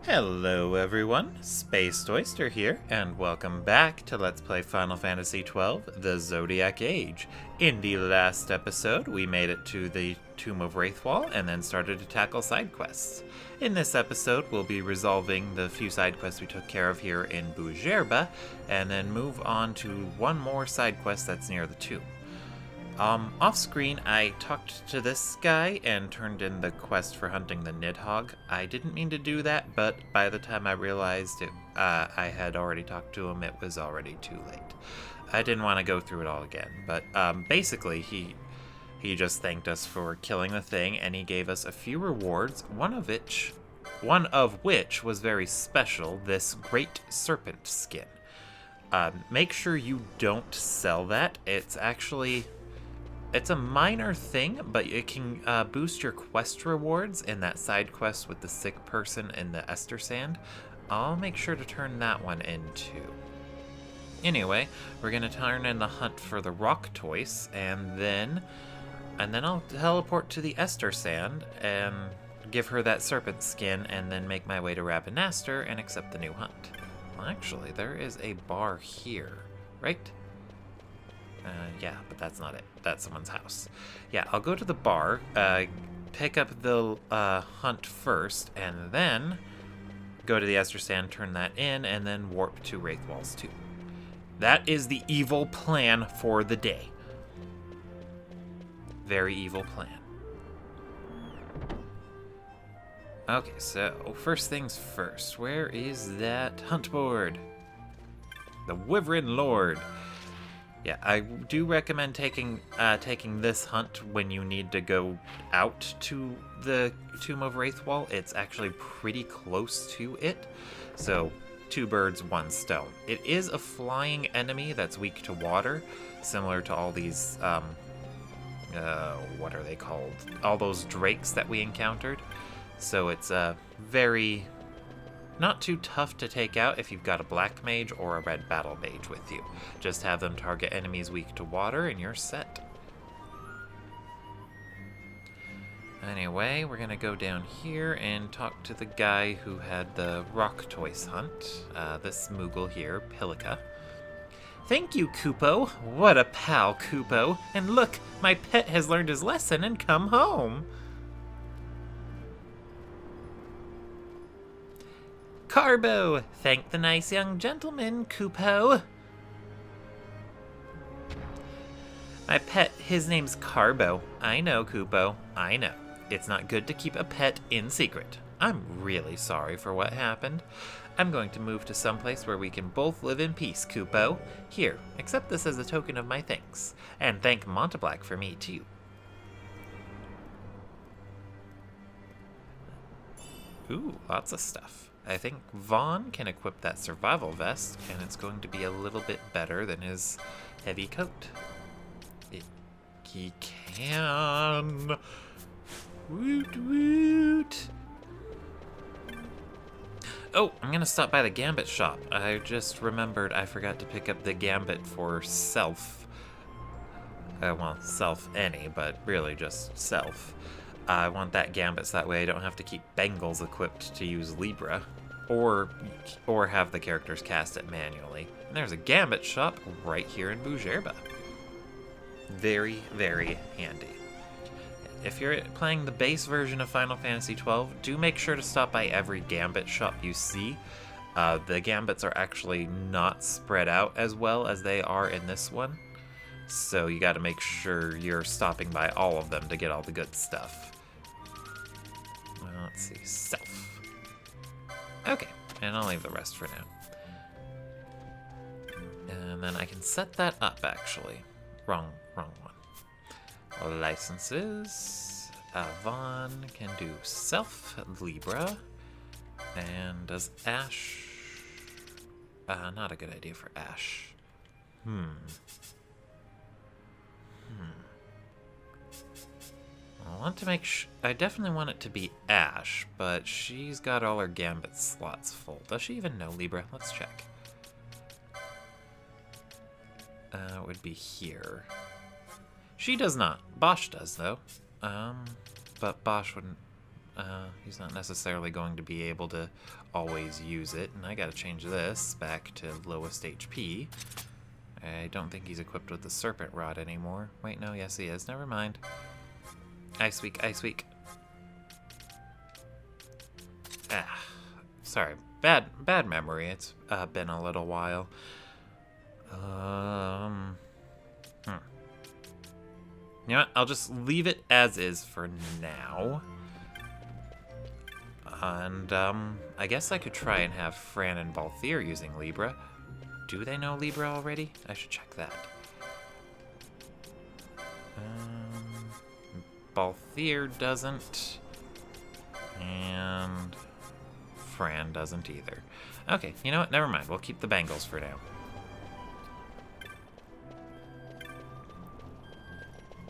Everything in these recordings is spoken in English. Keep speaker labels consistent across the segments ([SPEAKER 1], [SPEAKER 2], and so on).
[SPEAKER 1] Hello everyone, Spaced Oyster here, and welcome back to Let's Play Final Fantasy XII The Zodiac Age. In the last episode, we made it to the Tomb of Raithwal and then started to tackle side quests. In this episode, we'll be resolving the few side quests we took care of here in Bujerba, and then move on to one more side quest that's near the tomb. Off screen, I talked to this guy and turned in the quest for hunting the Nidhogg. I didn't mean to do that, but by the time I realized I had already talked to him, it was already too late. I didn't want to go through it all again, but basically he just thanked us for killing the thing, and he gave us a few rewards, one of which was very special, this great serpent skin. Make sure you don't sell that. It's a minor thing, but it can boost your quest rewards in that side quest with the sick person in the Ester Sand. I'll make sure to turn that one in too. Anyway, we're gonna turn in the hunt for the rock toys, and then I'll teleport to the Ester Sand and give her that serpent skin, and then make my way to Rabanastre and accept the new hunt. Well, actually, there is a bar here, right? Yeah, but that's not it. That's someone's house. Yeah, I'll go to the bar, pick up the hunt first, and then go to the Ester Sand, turn that in, and then warp to Raithwal's tomb. That is the evil plan for the day. Very evil plan. Okay, so first things first. Where is that hunt board? The Wyvern Lord. Yeah, I do recommend taking this hunt when you need to go out to the Tomb of Raithwal. It's actually pretty close to it, so 2 birds, 1 stone. It is a flying enemy that's weak to water, similar to all these, what are they called? All those drakes that we encountered. So it's very... not too tough to take out if you've got a black mage or a red battle mage with you. Just have them target enemies weak to water and you're set. Anyway, we're gonna go down here and talk to the guy who had the rock toys hunt. This Moogle here, Pilika. Thank you, Kupo. What a pal, Kupo. And look, my pet has learned his lesson and come home. Carbo! Thank the nice young gentleman, Kupo. My pet, his name's Carbo. I know, Kupo. I know. It's not good to keep a pet in secret. I'm really sorry for what happened. I'm going to move to someplace where we can both live in peace, Kupo. Here, accept this as a token of my thanks. And thank Montablack for me, too. Ooh, lots of stuff. I think Vaughn can equip that survival vest, and it's going to be a little bit better than his heavy coat. He can. Woot woot. Oh, I'm gonna stop by the Gambit shop. I just remembered I forgot to pick up the Gambit for self. Well, self any, but really just self. I want that Gambit so that way I don't have to keep Bengals equipped to use Libra, or have the characters cast it manually. And there's a Gambit shop right here in Bujerba. Very, very handy. If you're playing the base version of Final Fantasy XII, do make sure to stop by every Gambit shop you see. The Gambits are actually not spread out as well as they are in this one, so you got to make sure you're stopping by all of them to get all the good stuff. Let's see, self. Okay, and I'll leave the rest for now. And then I can set that up, actually. Wrong one. Licenses. Vaughn can do self, Libra. And does Ash... not a good idea for Ash. I want to make I definitely want it to be Ash, but she's got all her Gambit slots full. Does she even know Libra? Let's check. It would be here. She does not. Bosch does, though. But Bosch wouldn't He's not necessarily going to be able to always use it. And I gotta change this back to lowest HP. I don't think he's equipped with the Serpent Rod anymore. Wait, no, yes he is. Never mind. Ice Weak, Ice Weak. Ah, sorry. Bad memory. It's been a little while. You know what? I'll just leave it as is for now. And, I guess I could try and have Fran and Balthier using Libra. Do they know Libra already? I should check that. Balthier doesn't. And Fran doesn't either. Okay, you know what? Never mind. We'll keep the bangles for now.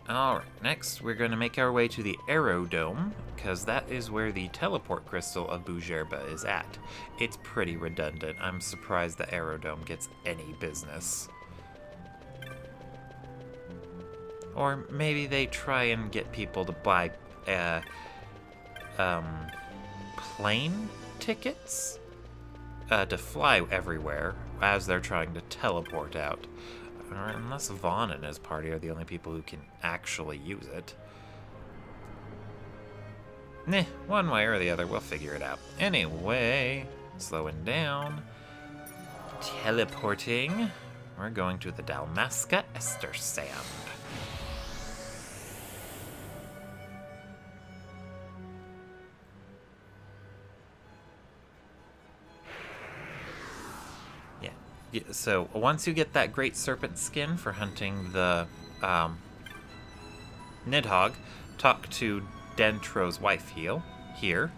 [SPEAKER 1] Alright, next we're going to make our way to the Aerodome, because that is where the teleport crystal of Bougerba is at. It's pretty redundant. I'm surprised the Aerodome gets any business. Or maybe they try and get people to buy plane tickets to fly everywhere as they're trying to teleport out. Unless Vaughn and his party are the only people who can actually use it. One way or the other, we'll figure it out. Anyway, slowing down. Teleporting. We're going to the Dalmasca Ester Sand. So once you get that great serpent skin for hunting the Nidhogg, talk to Dentro's wife here.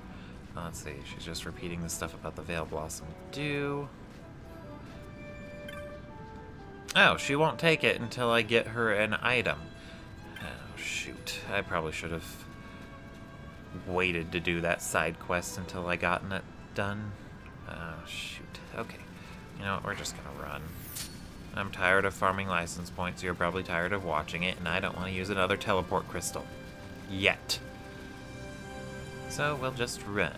[SPEAKER 1] Let's see, she's just repeating the stuff about the Veil Blossom Dew. Oh, she won't take it until I get her an item. Oh, shoot. I probably should have waited to do that side quest until I gotten it done. Oh, shoot. Okay. You know what, we're just gonna run. I'm tired of farming license points, you're probably tired of watching it, and I don't want to use another teleport crystal. Yet. So we'll just run.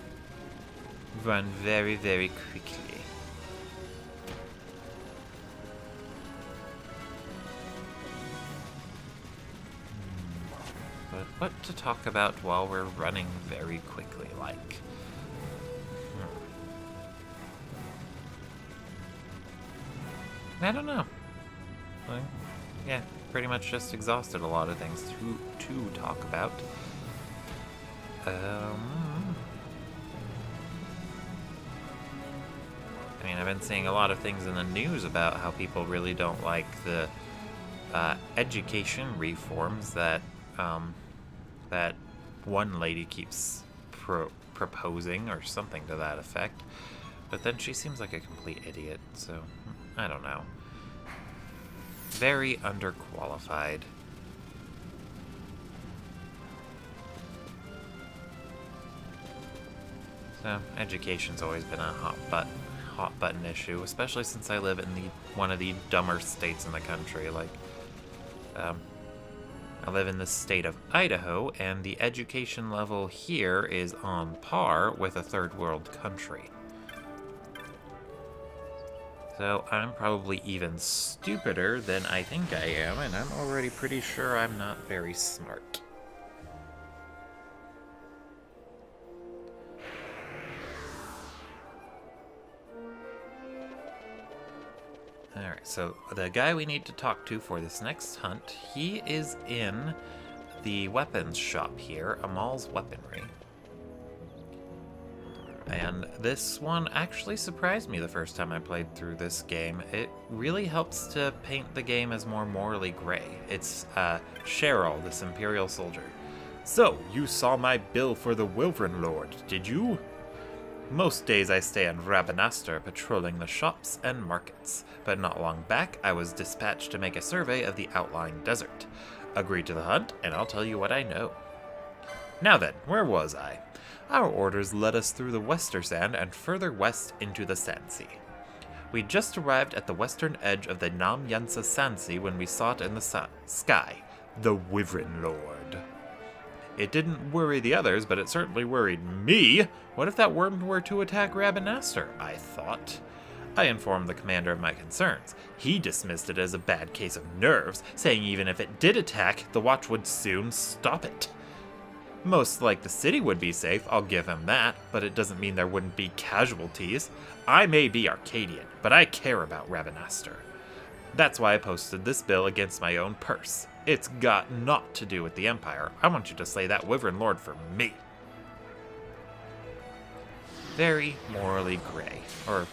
[SPEAKER 1] Run very, very quickly. But what to talk about while we're running very quickly, like? I don't know. Well, yeah, pretty much just exhausted a lot of things to talk about. I mean, I've been seeing a lot of things in the news about how people really don't like the education reforms that that one lady keeps proposing, or something to that effect. But then she seems like a complete idiot, so I don't know. Very underqualified. So, education's always been a hot button issue, especially since I live in one of the dumber states in the country. Like, I live in the state of Idaho, and the education level here is on par with a third world country. So I'm probably even stupider than I think I am, and I'm already pretty sure I'm not very smart. Alright, so the guy we need to talk to for this next hunt, he is in the weapons shop here, Amal's Weaponry. And this one actually surprised me the first time I played through this game. It really helps to paint the game as more morally gray. It's Cheryl, this Imperial soldier. So, you saw my bill for the Wyvern Lord, did you? Most days I stay in Rabanastre patrolling the shops and markets, but not long back I was dispatched to make a survey of the outlying desert. Agree to the hunt, and I'll tell you what I know. Now then, where was I? Our orders led us through the Westersand and further west into the Sandsea. We just arrived at the western edge of the Nam Yansa Sandsea when we saw it in the sky, the Wyvern Lord. It didn't worry the others, but it certainly worried me. What if that worm were to attack Rabinaster? I thought. I informed the commander of my concerns. He dismissed it as a bad case of nerves, saying even if it did attack, the watch would soon stop it. Most like the city would be safe, I'll give him that, but it doesn't mean there wouldn't be casualties. I may be Arcadian, but I care about Rabinaster. That's why I posted this bill against my own purse. It's got naught to do with the Empire. I want you to slay that Wyvern Lord for me. Very morally gray. Or,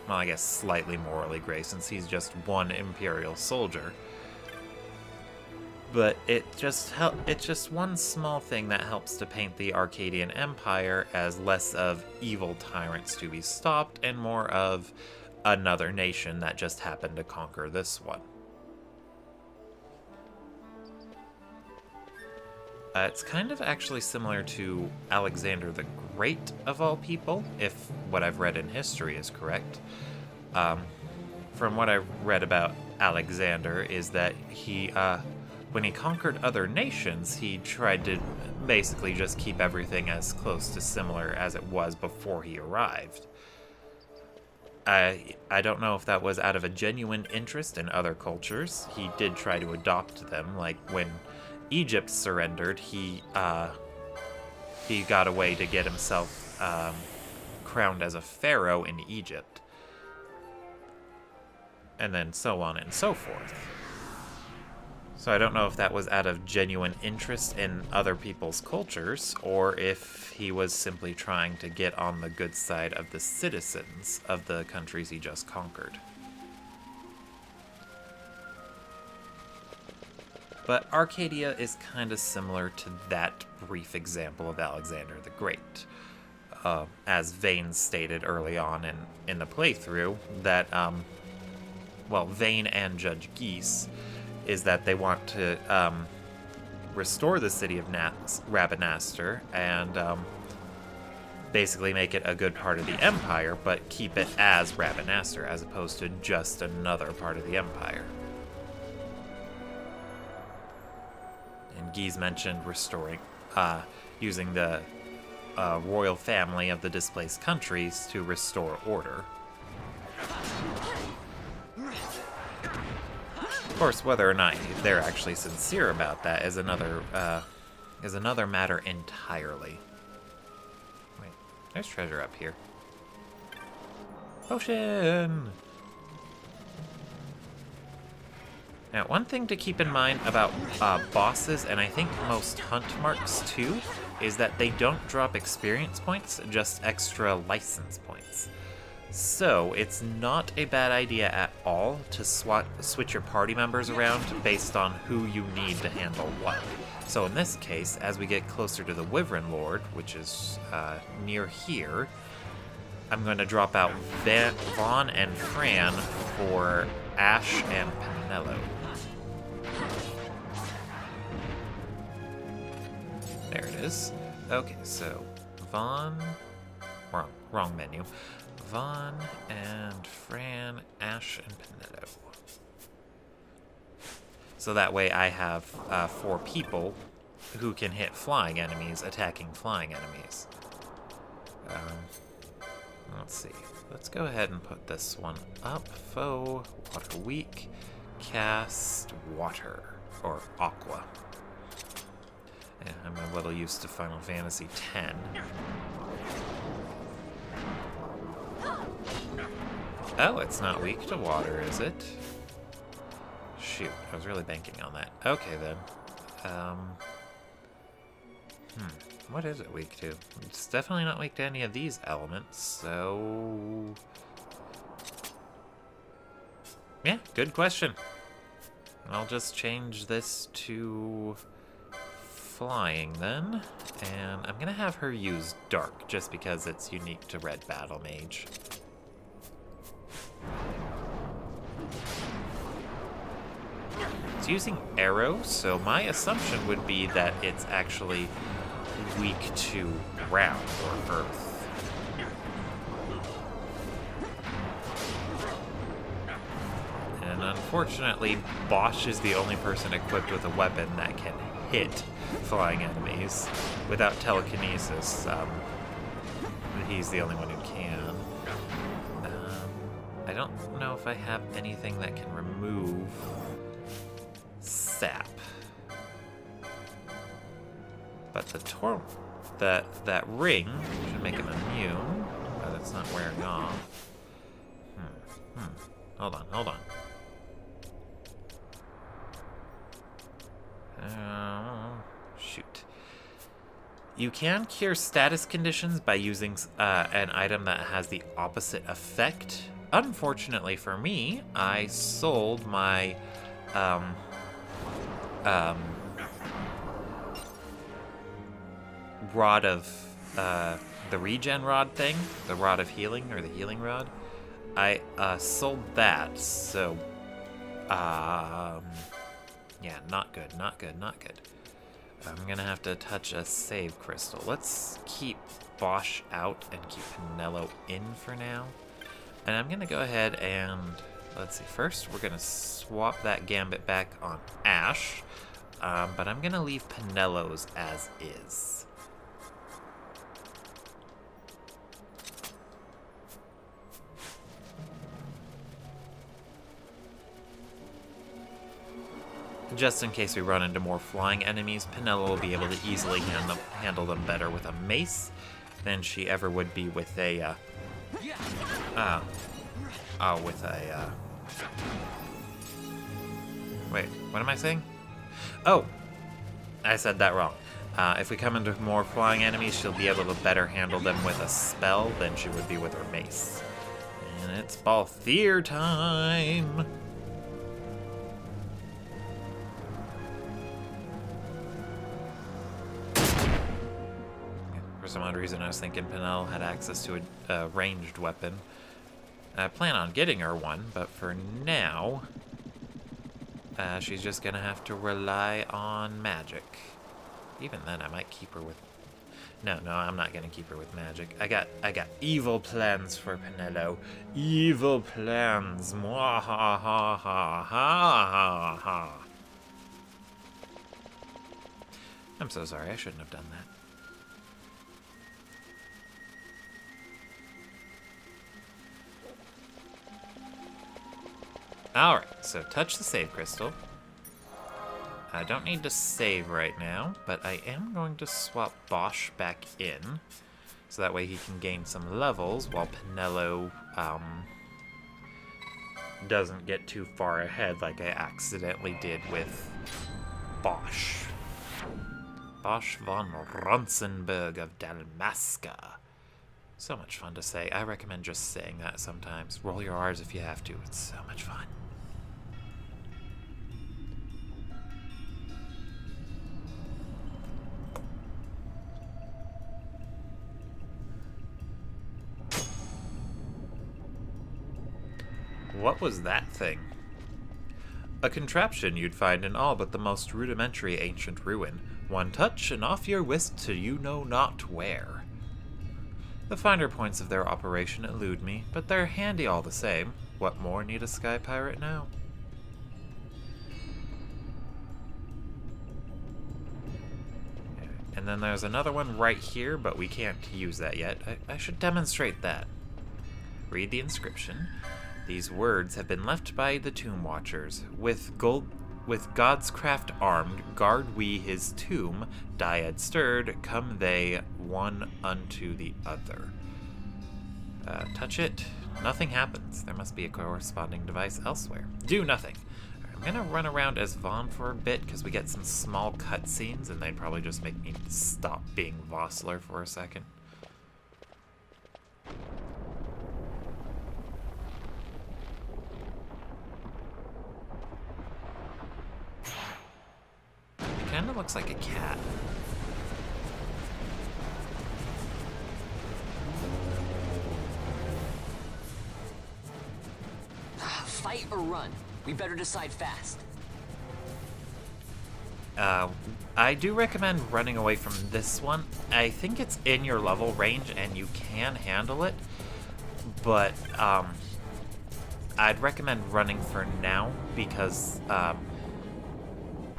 [SPEAKER 1] well, I guess slightly morally gray, since he's just one Imperial soldier. But it's just one small thing that helps to paint the Arcadian Empire as less of evil tyrants to be stopped and more of another nation that just happened to conquer this one. It's kind of actually similar to Alexander the Great, of all people, if what I've read in history is correct. From what I've read about Alexander is that he, when he conquered other nations, he tried to basically just keep everything as close to similar as it was before he arrived. I don't know if that was out of a genuine interest in other cultures. He did try to adopt them, like when Egypt surrendered, he got a way to get himself crowned as a pharaoh in Egypt. And then so on and so forth. So I don't know if that was out of genuine interest in other people's cultures, or if he was simply trying to get on the good side of the citizens of the countries he just conquered. But Arcadia is kind of similar to that brief example of Alexander the Great. As Vane stated early on in the playthrough, that, Vane and Judge Geese, is that they want to restore the city of Rabinaster and basically make it a good part of the Empire, but keep it as Rabinaster as opposed to just another part of the Empire. And Geese mentioned restoring, using the royal family of the displaced countries to restore order. Of course, whether or not they're actually sincere about that is another matter entirely. Wait, there's treasure up here. Potion! Now, one thing to keep in mind about bosses, and I think most hunt marks too, is that they don't drop experience points, just extra license points. So, it's not a bad idea at all to switch your party members around based on who you need to handle what. So in this case, as we get closer to the Wyvern Lord, which is near here, I'm going to drop out Vaughn and Fran for Ash and Penello. There it is. Okay, so Vaughn... Wrong menu. Vaughn and Fran, Ash, and Penello. So that way I have 4 people who can hit flying enemies, attacking flying enemies. Let's see. Let's go ahead and put this one up. Foe, water weak, cast water, or aqua. Yeah, I'm a little used to Final Fantasy X. Oh, it's not weak to water, is it? Shoot, I was really banking on that. Okay, then. What is it weak to? It's definitely not weak to any of these elements, so... Yeah, good question. I'll just change this to flying, then. And I'm gonna have her use dark, just because it's unique to Red Battle Mage. It's using arrows, so my assumption would be that it's actually weak to ground or earth. And unfortunately, Bosch is the only person equipped with a weapon that can hit flying enemies. Without telekinesis, he's the only one who can. I don't know if I have anything that can remove sap. But that ring should make him immune, but it's not wearing off. Hold on. Shoot. You can cure status conditions by using an item that has the opposite effect. Unfortunately for me, I sold my rod of the regen rod thing, the rod of healing, or the healing rod. I sold that, so yeah, not good. I'm gonna have to touch a save crystal. Let's keep Bosch out and keep Pinello in for now. And I'm gonna go ahead and, let's see, first we're gonna swap that Gambit back on Ash, but I'm gonna leave Pinello's as is. Just in case we run into more flying enemies, Pinello will be able to easily handle them better with a mace than she ever would be with a, wait, what am I saying? Oh, I said that wrong. If we come into more flying enemies, she'll be able to better handle them with a spell than she would be with her mace. And it's Balthier time! For some odd reason, I was thinking Pinel had access to a ranged weapon. I plan on getting her one, but for now, she's just gonna have to rely on magic. Even then, I might keep her with... No, I'm not gonna keep her with magic. I got evil plans for Pinello. Evil plans. Mwahaha. I'm so sorry. I shouldn't have done that. Alright, so touch the save crystal. I don't need to save right now, but I am going to swap Bosch back in, so that way he can gain some levels while Pinello doesn't get too far ahead like I accidentally did with Bosch. Bosch von Ronsenberg of Dalmasca. So much fun to say. I recommend just saying that sometimes. Roll your R's if you have to. It's so much fun. What was that thing? A contraption you'd find in all but the most rudimentary ancient ruin. One touch and off you're whisked to you know not where. The finer points of their operation elude me, but they're handy all the same. What more need a sky pirate now? And then there's another one right here, but we can't use that yet. I should demonstrate that. Read the inscription. These words have been left by the tomb watchers. With God's craft armed, guard we his tomb. Dyad stirred, come they one unto the other. Touch it. Nothing happens. There must be a corresponding device elsewhere. Do nothing. I'm gonna run around as Vaughn for a bit because we get some small cutscenes and they'd probably just make me stop being Vossler for a second. Kinda looks like a cat.
[SPEAKER 2] Fight or run? We better decide fast.
[SPEAKER 1] I do recommend running away from this one. I think it's in your level range and you can handle it, but I'd recommend running for now because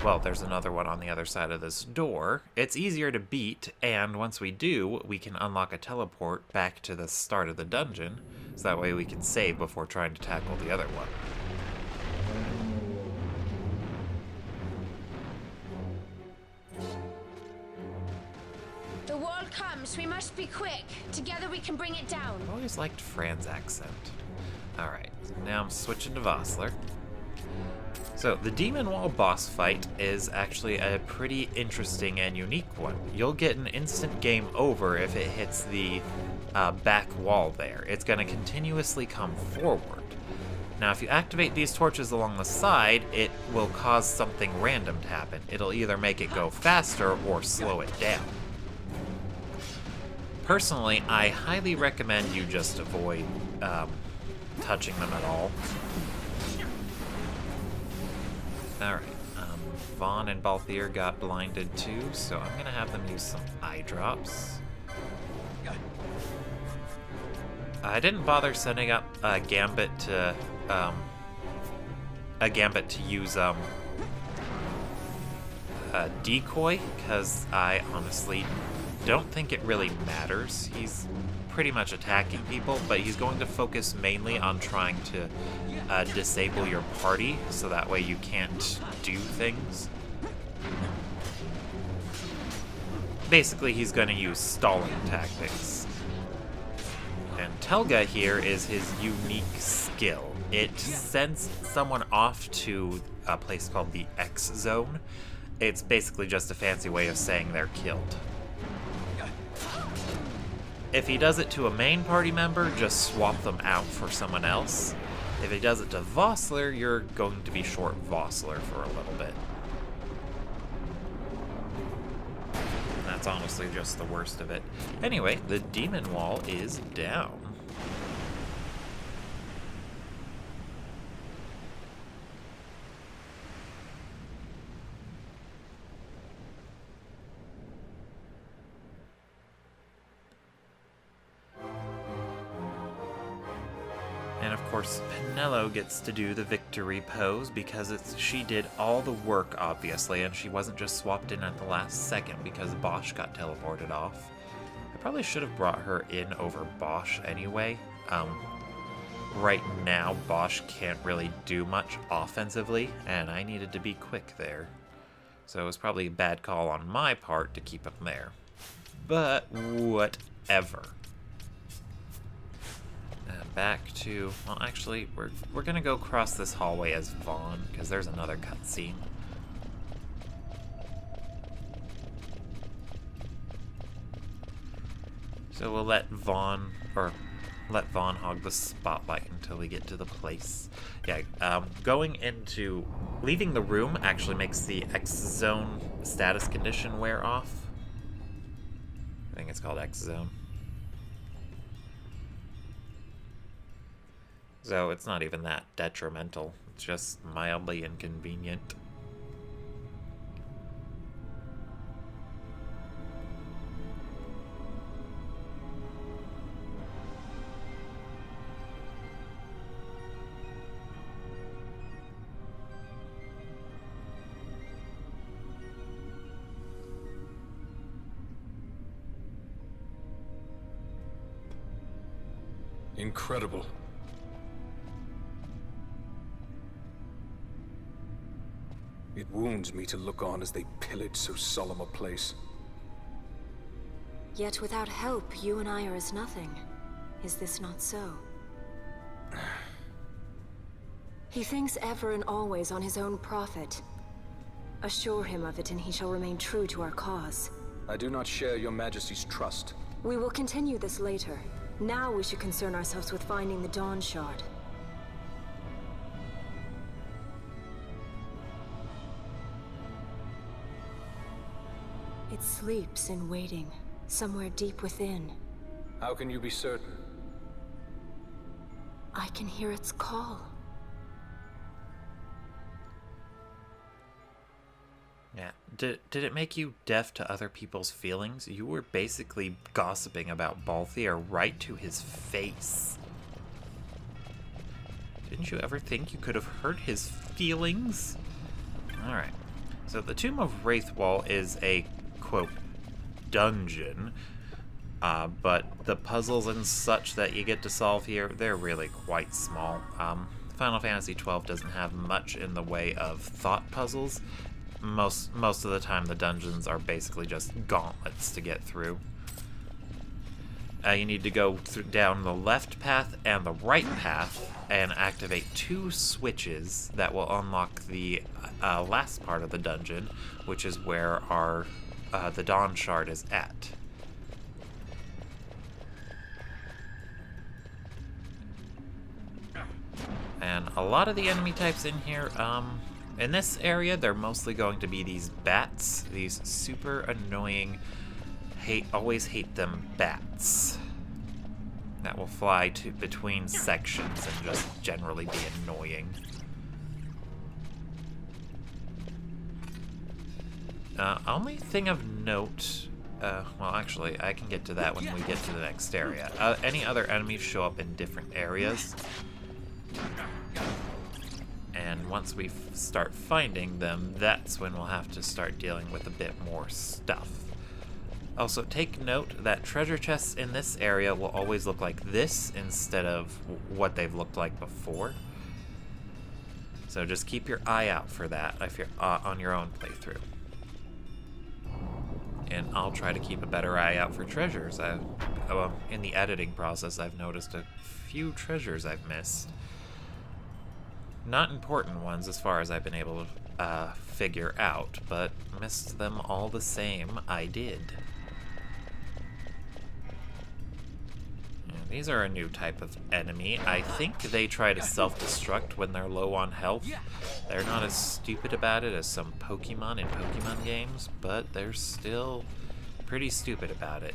[SPEAKER 1] well, there's another one on the other side of this door. It's easier to beat, and once we do, we can unlock a teleport back to the start of the dungeon, so that way we can save before trying to tackle the other one.
[SPEAKER 3] The wall comes. We must be quick. Together we can bring it down.
[SPEAKER 1] I always liked Fran's accent. Alright, now I'm switching to Vossler. So, the Demon Wall boss fight is actually a pretty interesting and unique one. You'll get an instant game over if it hits the back wall there. It's going to continuously come forward. Now, if you activate these torches along the side, it will cause something random to happen. It'll either make it go faster or slow it down. Personally, I highly recommend you just avoid touching them at all. Alright, Vaughn and Balthier got blinded too, so I'm gonna have them use some eye drops. I didn't bother setting up a Gambit to use decoy, because I honestly don't think it really matters. He's pretty much attacking people, but he's going to focus mainly on trying to disable your party, so that way you can't do things. Basically, he's going to use stalling tactics. And Telga here is his unique skill. It sends someone off to a place called the X Zone. It's basically just a fancy way of saying they're killed. If he does it to a main party member, just swap them out for someone else. If he does it to Vossler, you're going to be short Vossler for a little bit. And that's honestly just the worst of it. Anyway, the Demon Wall is down. And of course, Penelo gets to do the victory pose because she did all the work, obviously, and she wasn't just swapped in at the last second because Bosch got teleported off. I probably should have brought her in over Bosch anyway. Right now, Bosch can't really do much offensively, and I needed to be quick there. So it was probably a bad call on my part to keep him there. But whatever. Back to, well, actually, we're gonna go across this hallway as Vaughn, because there's another cutscene. So we'll let Vaughn hog the spotlight until we get to the place. Yeah, leaving the room actually makes the X Zone status condition wear off. I think it's called X Zone. So it's not even that detrimental, it's just mildly inconvenient.
[SPEAKER 4] Incredible. It wounds me to look on as they pillage so solemn a place.
[SPEAKER 5] Yet without help, you and I are as nothing. Is this not so? He thinks ever and always on his own profit. Assure him of it and he shall remain true to our cause.
[SPEAKER 4] I do not share your majesty's trust.
[SPEAKER 5] We will continue this later. Now we should concern ourselves with finding the Dawn Shard. It sleeps in waiting, somewhere deep within.
[SPEAKER 4] How can you be certain?
[SPEAKER 5] I can hear its call.
[SPEAKER 1] Yeah. Did it make you deaf to other people's feelings? You were basically gossiping about Balthier right to his face. Didn't you ever think you could have hurt his feelings? Alright. So the Tomb of Raithwal is a, quote, dungeon, but the puzzles and such that you get to solve here, they're really quite small. Final Fantasy XII doesn't have much in the way of thought puzzles. Most of the time the dungeons are basically just gauntlets to get through. You need to go down the left path and the right path and activate 2 switches that will unlock the last part of the dungeon, which is where our the Dawn Shard is at. And a lot of the enemy types in here, in this area, they're mostly going to be these bats, these super annoying, always hate them bats that will fly between sections and just generally be annoying. Only thing of note, well actually I can get to that when we get to the next area. Any other enemies show up in different areas. And once we start finding them, that's when we'll have to start dealing with a bit more stuff. Also, take note that treasure chests in this area will always look like this instead of what they've looked like before. So just keep your eye out for that if you're on your own playthrough. And I'll try to keep a better eye out for treasures. In the editing process, I've noticed a few treasures I've missed. Not important ones as far as I've been able to figure out, but missed them all the same. I did. And these are a new type of enemy. I think they try to self-destruct when they're low on health. They're not as stupid about it as some Pokemon in Pokemon games, but they're still pretty stupid about it.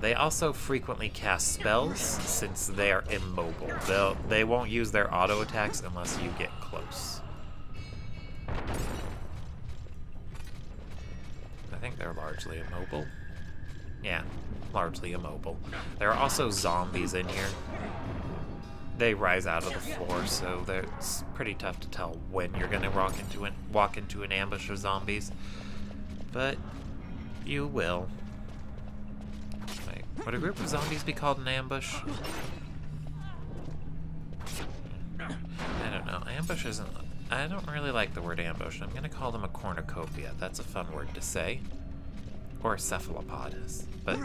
[SPEAKER 1] They also frequently cast spells since they are immobile. They won't use their auto attacks unless you get close. I think they're largely immobile. Yeah, largely immobile. There are also zombies in here. They rise out of the floor, so it's pretty tough to tell when you're going to walk into an ambush of zombies. But you will. Would a group of zombies be called an ambush? I don't know. Ambush isn't... I don't really like the word ambush. I'm going to call them a cornucopia. That's a fun word to say. Or a cephalopod. But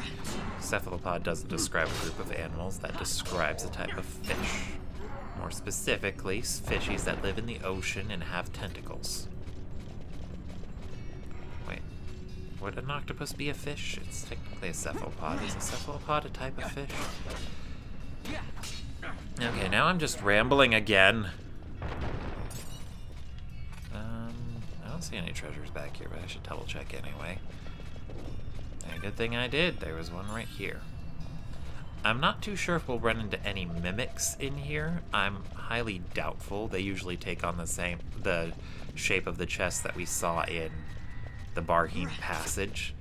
[SPEAKER 1] cephalopod doesn't describe a group of animals. That describes a type of fish. More specifically, fishies that live in the ocean and have tentacles. Would an octopus be a fish? It's technically a cephalopod. Is a cephalopod a type of fish? Okay, now I'm just rambling again. I don't see any treasures back here, but I should double check anyway. And good thing I did. There was one right here. I'm not too sure if we'll run into any mimics in here. I'm highly doubtful. They usually take on the shape of the chest that we saw in the Barheen Passage,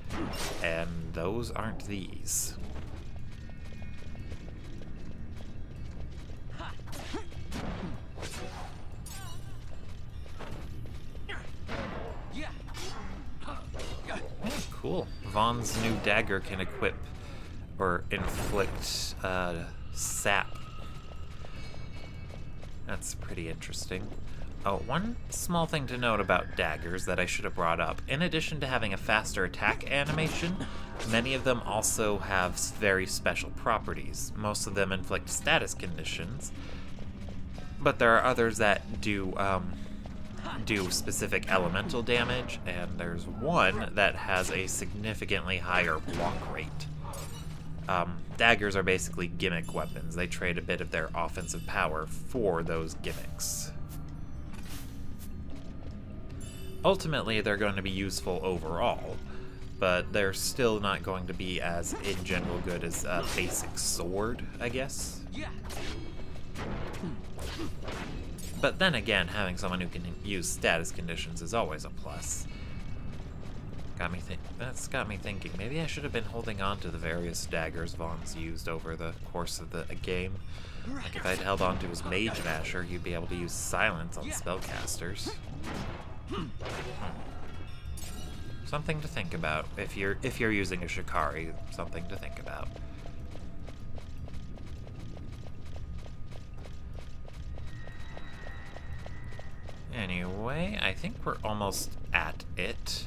[SPEAKER 1] and those aren't these. Oh, cool. Vaughn's new dagger can equip or inflict sap. That's pretty interesting. Oh, one small thing to note about daggers that I should have brought up. In addition to having a faster attack animation, many of them also have very special properties. Most of them inflict status conditions, but there are others that do specific elemental damage, and there's one that has a significantly higher block rate. Daggers are basically gimmick weapons. They trade a bit of their offensive power for those gimmicks. Ultimately, they're going to be useful overall, but they're still not going to be as, in general, good as a basic sword, I guess. But then again, having someone who can use status conditions is always a plus. That's got me thinking, maybe I should have been holding on to the various daggers Vaughn's used over the course of the game. Like if I'd held on to his Mage Masher, you'd be able to use silence on spellcasters. Something to think about if you're using a Shikari. Something to think about. Anyway, I think we're almost at it.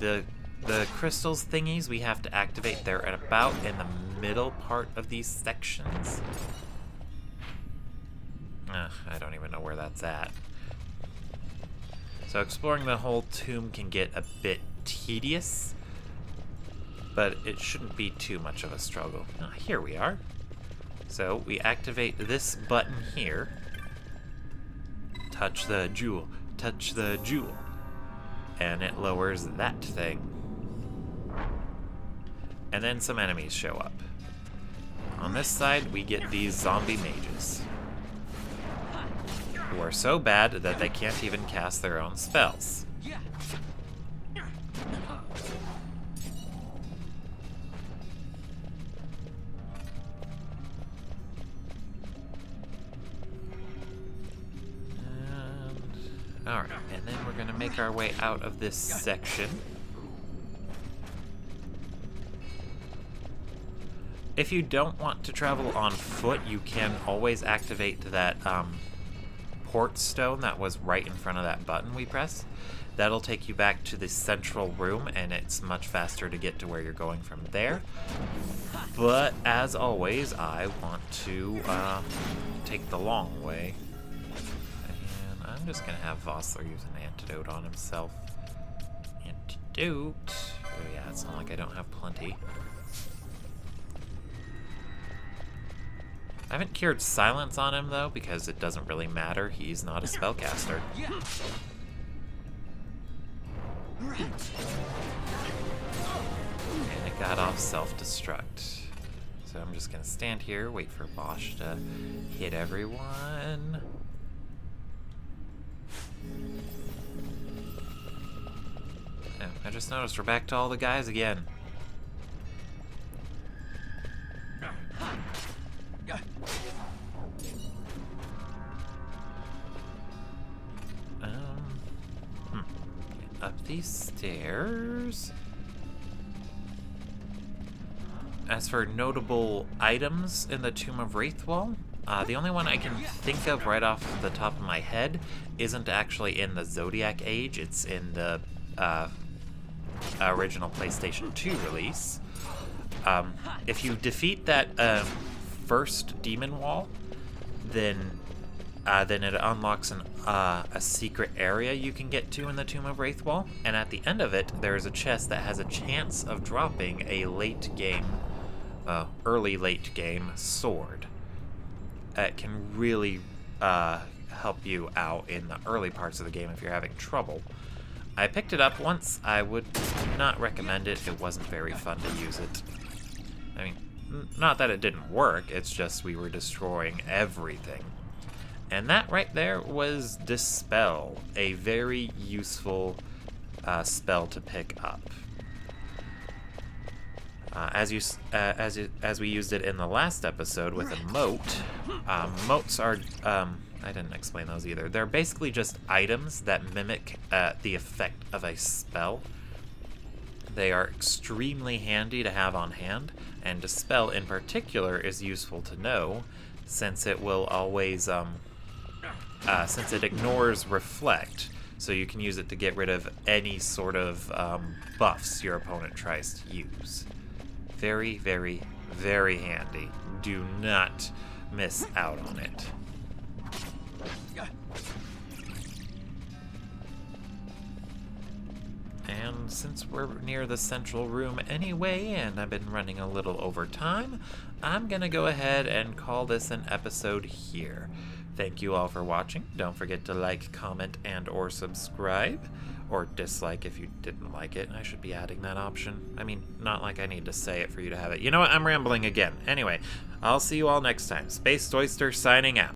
[SPEAKER 1] The crystals thingies we have to activate. They're at about in the middle part of these sections. I don't even know where that's at. So exploring the whole tomb can get a bit tedious, but it shouldn't be too much of a struggle. Here we are. So we activate this button here. Touch the jewel. Touch the jewel. And it lowers that thing. And then some enemies show up. On this side, we get these zombie mages, who are so bad that they can't even cast their own spells. Alright, and then we're gonna make our way out of this section. If you don't want to travel on foot, you can always activate that port stone that was right in front of that button we pressed. That'll take you back to the central room, and it's much faster to get to where you're going from there. But as always, I want to take the long way. And I'm just gonna have Vossler use an antidote on himself. Antidote. Oh yeah, it's not like I don't have plenty. I haven't cured silence on him, though, because it doesn't really matter. He's not a spellcaster. And it got off self-destruct. So I'm just going to stand here, wait for Bosch to hit everyone. Oh, I just noticed we're back to all the guys again. Up these stairs. As for notable items in the Tomb of Raithwal, the only one I can think of right off the top of my head isn't actually in the Zodiac Age. It's in the original PlayStation 2 release. If you defeat that first demon wall, then it unlocks a secret area you can get to in the Tomb of Raithwal, and at the end of it, there's a chest that has a chance of dropping a early late game sword. It can really help you out in the early parts of the game if you're having trouble. I picked it up once. I would not recommend it. It wasn't very fun to use it. I mean, not that it didn't work, it's just we were destroying everything. And that right there was Dispel, a very useful spell to pick up. As we used it in the last episode with a moat, moats are, I didn't explain those either. They're basically just items that mimic the effect of a spell. They are extremely handy to have on hand, and Dispel in particular is useful to know, since it will always, since it ignores Reflect, so you can use it to get rid of any sort of buffs your opponent tries to use. Very, very, very handy. Do not miss out on it. And since we're near the central room anyway, and I've been running a little over time, I'm gonna go ahead and call this an episode here. Thank you all for watching. Don't forget to like, comment, and or subscribe. Or dislike if you didn't like it. I should be adding that option. I mean, not like I need to say it for you to have it. You know what? I'm rambling again. Anyway, I'll see you all next time. Spaced Oyster signing out.